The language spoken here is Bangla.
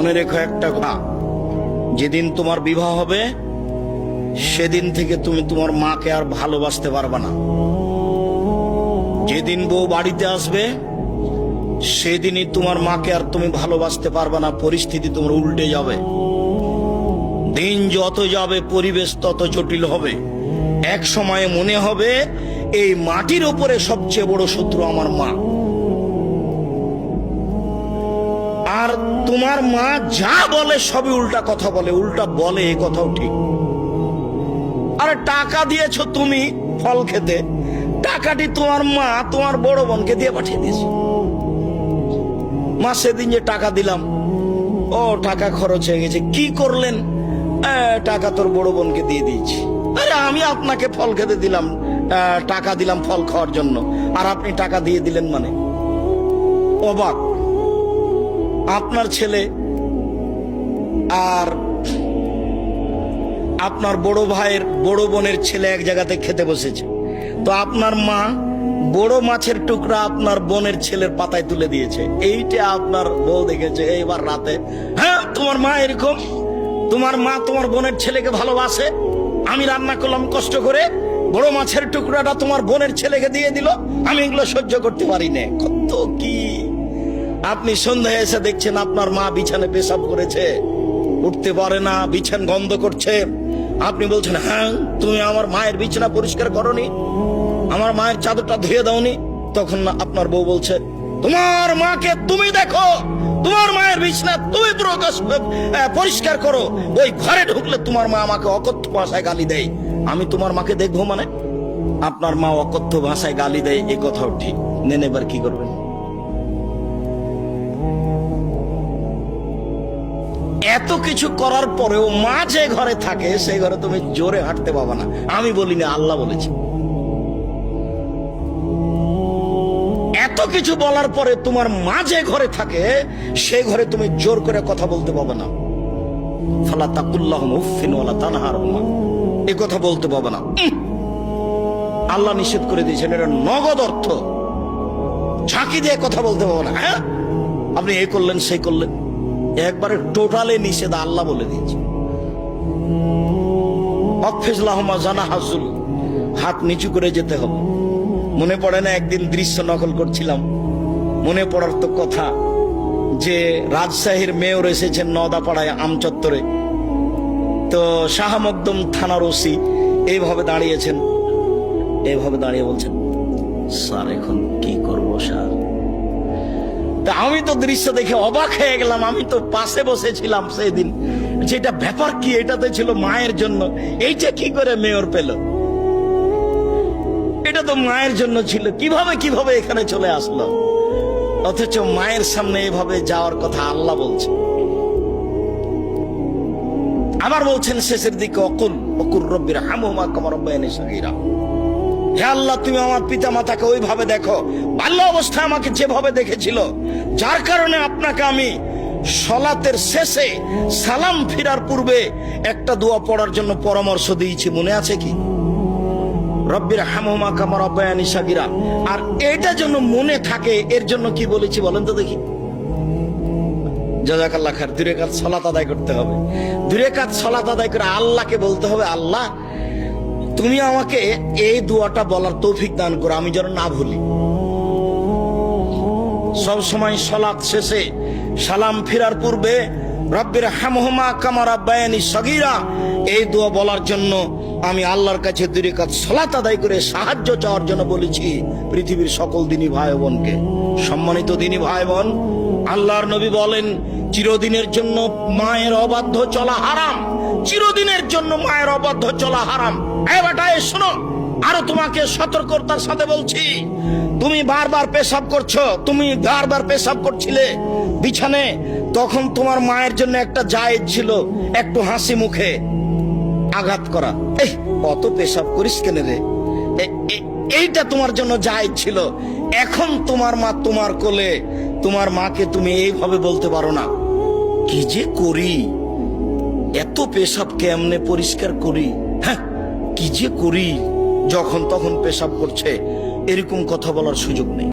মনে রেখো একটা কথা, যেদিন তোমার বিবাহ হবে সেদিন থেকে তুমি তোমার মাকে আর ভালোবাসতে পারবে না। যেদিন বউ বাড়িতে আসবে সেদিনই তোমার মাকে আর তুমি ভালোবাসতে পারবে না। পরিস্থিতি তোমার উল্টে যাবে। দিন যত যাবে পরিবেশ তত জটিল হবে। এক সময়ে মনে হবে এই মাটির উপরে সবচেয়ে বড় শত্রু আমার মা। আর তোমার মা যা বলে সবই উল্টা কথা বলে, উল্টা বলে, এই কথাও ঠিক। আরে টাকা দিয়েছ তুমি ফল খেতে, টাকাটি তোমার মা তোমার বড় বোনকে দিয়ে পাঠিয়ে দিয়েছে। মা সেদিন যে টাকা দিলাম, ও টাকা খরচ হয়ে গেছে, কি করলেন? টাকা তোর বড় বোনকে দিয়ে দিয়েছি। আরে আমি আপনাকে ফল খেতে দিলাম, টাকা দিলাম ফল খাওয়ার জন্য, আর আপনি টাকা দিয়ে দিলেন মানে? অবাক। আপনার ছেলে আর আপনার বড় ভাইয়ের বড় বোনের ছেলে এক জায়গাতে খেতে বসেছে, তো আপনার মা বড় মাছের টুকরা আপনার বোনের ছেলের পাতায় তুলে দিয়েছে। এইটা আপনার বউ দেখেছে এইবার রাতে। হ্যাঁ, তোমার মা এরকম, তোমার মা তোমার বোনের ছেলেকে ভালোবাসে। আমি রান্না করলাম কষ্ট করে, বড় মাছের টুকরাটা তোমার বোনের ছেলেকে দিয়ে দিল, আমি এগুলো সহ্য করতে পারি না। কত কি! আপনি সন্ধ্যায় এসে দেখছেন আপনার মা বিছানে পেশাব করেছে, উঠতে পারে না, বিছান গন্ধ করছে। আপনি বলছেন, হ্যাঁ তুমি আমার মায়ের বিছানা পরিষ্কার করনি, আমার মায়ের চাদরটা ধুয়ে দাওনি। তখন আপনার বউ বলছে, তোমার মাকে তুমি দেখো, তোমার মায়ের বিছানা তুমি পরিষ্কার করো। ওই ঘরে ঢুকলে তোমার মা আমাকে অকথ্য ভাষায় গালি দেয়, আমি তোমার মাকে দেখবো মানে? আপনার মা অকথ্য ভাষায় গালি দেয়, এই কথাও ঠিক। নেন, এবার কি করবেন? এত কিছু করার পরেও মা যে ঘরে থাকে সেই ঘরে তুমি জোরে হাঁটতে পাবা না। আমি বলিনি, আল্লাহ বলেছে। এত কিছু বলার পরে তোমার মা যে ঘরে থাকে সেই ঘরে তুমি জোর করে কথা বলতে পাবে না। ফালা তাকুল্লাহুমা উফফিন ওয়ালা তানহারহুমা, এই কথা বলতে পাবে না। আল্লাহ নিষেধ করে দিয়েছেন, এটা নগদ অর্থ। ঝাঁকি দিয়ে কথা বলতে পাবে না। হ্যাঁ, আপনি এই করলেন সেই করলেন, একবারে টোটালে নিষেধ, আল্লাহ বলে দিয়েছে। হাত নিচু করে যেতে হবে। মনে পড়ে না একদিন দৃশ্য নকল করছিলাম, মনে পড়ার তো কথা যে রাজশাহীর মেয়র এসেছেন নওদাপাড়ায় আমচত্বরে, তো শাহ মকদুম থানার ওসি এইভাবে দাঁড়িয়েছেন, এইভাবে দাঁড়িয়ে বলছেন, স্যার এখন কি করবো স্যার? তা আমি তো দৃশ্য দেখে অবাক হয়ে গেলাম। আমি তো পাশে বসেছিলাম সেদিন, যেটা ব্যাপার কি, এটাতে ছিল মায়ের জন্য, এইটা কি করে মেয়র পেল? এটা তো মায়ের জন্য ছিল, কিভাবে এখানে চলে আসলো? অথচ মায়ের সামনে এভাবে যাওয়ার কথা আল্লাহ বলছে। আবার বলছেন শেষের দিকে, অকুল রব্বির হামহুমা কামা রাব্বায়ানি সগীরা। হে আল্লাহ, তুমি আমার পিতা মাতাকে ওইভাবে দেখো বাল্য অবস্থায় আমাকে যেভাবে দেখেছিল, যার কারণে আপনাকে আমি সলাতের শেষে সালাম ফিরার পূর্বে একটা দোয়া পড়ার জন্য পরামর্শ দিয়েছি, মনে আছে কি? রব্বির হামহুমা কামা রাব্বায়ানি সগীরা। আর এটা যেন মনে থাকে, এর জন্য কি বলেছি বলেন তো দেখি? জাযাকাল্লাহ খায়ের। 2 রাকাত সালাত আদায় করতে হবে। 2 রাকাত সালাত আদায় করে আল্লাহকে বলতে হবে, আল্লাহ তুমি আমাকে এই দোয়াটা বলার তৌফিক দান করো, আমি যেন না ভুলি। সব সময় সালাত শেষে সালাম ফিরার পূর্বে রব্বির হামহুমা কামা রাব্বায়ানি সগীরা এই দোয়া বলার জন্য আমি আল্লাহর কাছে 2 রাকাত সালাত আদায় করে সাহায্য চাওয়ার জন্য বলেছি পৃথিবীর সকল দিনী ভাই বোনকে। সম্মানিত দিনী ভাই বোন, আল্লাহর নবী বলেন, চিরদিনের জন্য মায়ের অবাধ্য চলা হারাম, চিরদিনের জন্য মায়ের অবাধ্য চলা হারাম। এবারে শোনো, আরো তোমাকে সতর্কতার সাথে বলছি, তুমি বারবার পেশাব করছো, তুমি বারবার পেশাব করছিলে বিছানে, তখন তোমার মায়ের জন্য একটা জায়েজ ছিল একটু হাসি মুখে আঘাত করা। এই কত পেশাব করিস কেন রে, এইটা তোমার জন্য জায়েজ ছিল। এখন তোমার মা তোমার কোলে, তোমার মাকে তুমি এইভাবে বলতে পারো না, কি যে করি, এত পেশাব কেমনে পরিষ্কার করি, হ্যাঁ কি যে করি, যখন তখন পেশাব করছে, এরকম কথা বলার সুযোগ নেই।